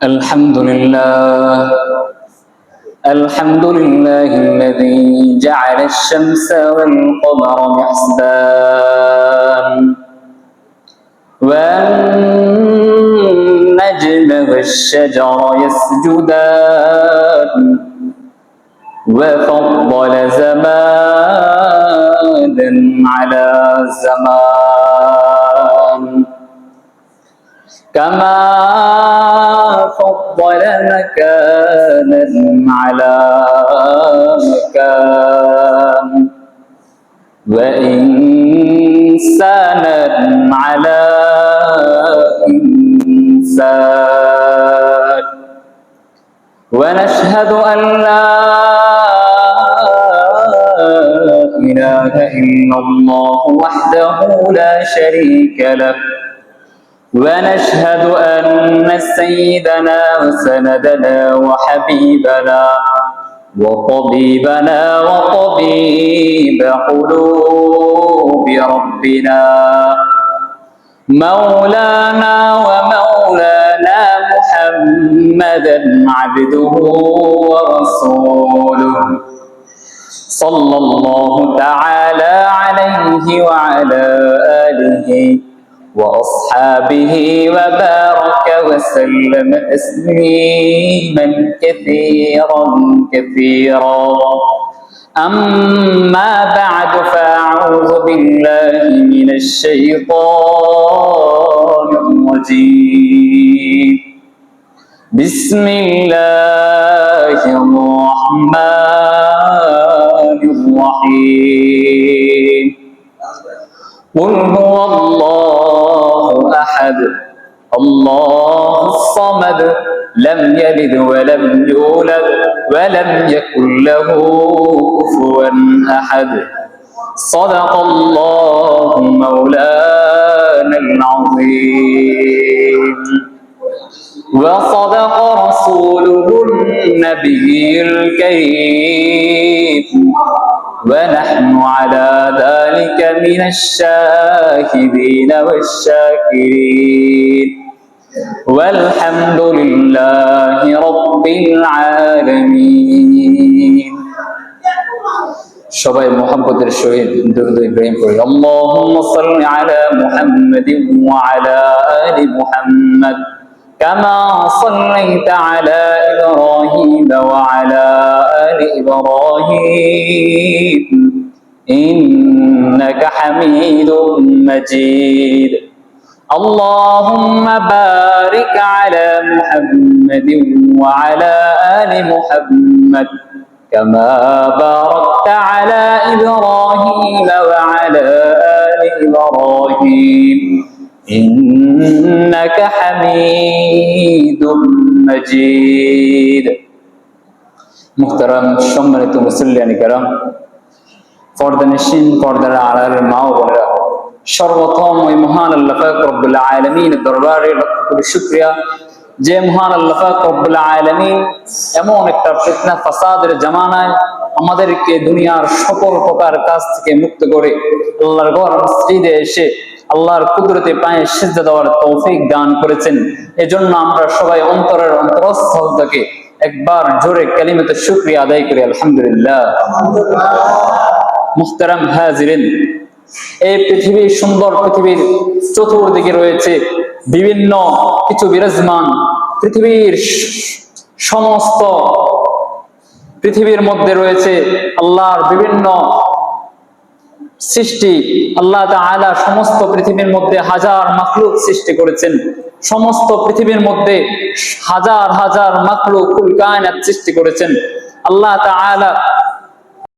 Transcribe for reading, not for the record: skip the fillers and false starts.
الحمد لله الذي جعل الشمس والقمر بحسبان والنجم والشجر يسجدان وفضل زمانا على زمان كما فضل مكانا على مكان وإنسانا على إنسان ونشهد أن لا إله إلا الله وحده لا شريك له ونشهد أن سيدنا وسندنا وحبيبنا وطبيبنا وطبيب قلوب ربنا مولانا ومولانا محمدا عبده ورسوله صلى الله تعالى عليه وعلى آله وأصحابه وبارك وسلم تسليما كثيرا كثيرا أما بعد فأعوذ بالله من الشيطان الرجيم بسم الله الرحمن الرحيم قل هو الله أحد الله الصمد لم يلد ولم يولد ولم يكن له كفوا أحد صدق الله مولانا العظيم وصدق رسوله النبي الكريم ونحن على ذلك من الشاهدين والشاكرين والحمد لله رب العالمين সবাই মুহাব্বতের সহিত দুরূদ ইব্রাহিম পড়ি আল্লাহুম্মা সাল্লি আলা মুহাম্মাদিন ওয়া আলা আলি মুহাম্মাদ كما صليت على إبراهيم وعلى آل إبراهيم إنك حميد مجيد اللهم بارك على محمد وعلى آل محمد كما باركت على إبراهيم وعلى آل إبراهيم إنك حميد مجيد محترم সম্মানিত মুসল্লিয়ান کرام পর্দানিশীন পর্দার আড়ালের মা ও বোনেরা সর্বপ্রথম ওই মহান আল্লাহ পাক রব্বুল আলামিনের দরবারে লক্ষ কোটি শুকরিয়া যে মহান আল্লাহ পাক রব্বুল আলামিন এমন একটা ফিতনা ফাসাদের জামানায় আমাদেরকে দুনিয়ার সকল প্রকার কাজ থেকে মুক্ত করে আল্লাহর ঘর মসজিদে এসে আল্লাহর কুদরতে পায়ে সিজদা দেওয়ার তৌফিক দান করেছেন। এজন্য আমরা সবাই অন্তরের অন্তরস্থল থেকে একবার জোরে কালিমাতে শুকরিয়া আদায় করি আলহামদুলিল্লাহ। মুহতারাম হাজিরিন, এই পৃথিবীর সুন্দর পৃথিবীর চতুর্দিকে রয়েছে বিভিন্ন কিছু বিরাজমান পৃথিবীর সমস্ত পৃথিবীর মধ্যে রয়েছে আল্লাহর বিভিন্ন সৃষ্টি। আল্লাহ তাআলা সমস্ত পৃথিবীর মধ্যে হাজার মাখলুক সৃষ্টি করেছেন। সমস্ত পৃথিবীর মধ্যে হাজার হাজার মাখলুক কুল কায়নাত সৃষ্টি করেছেন। আল্লাহ তাআলা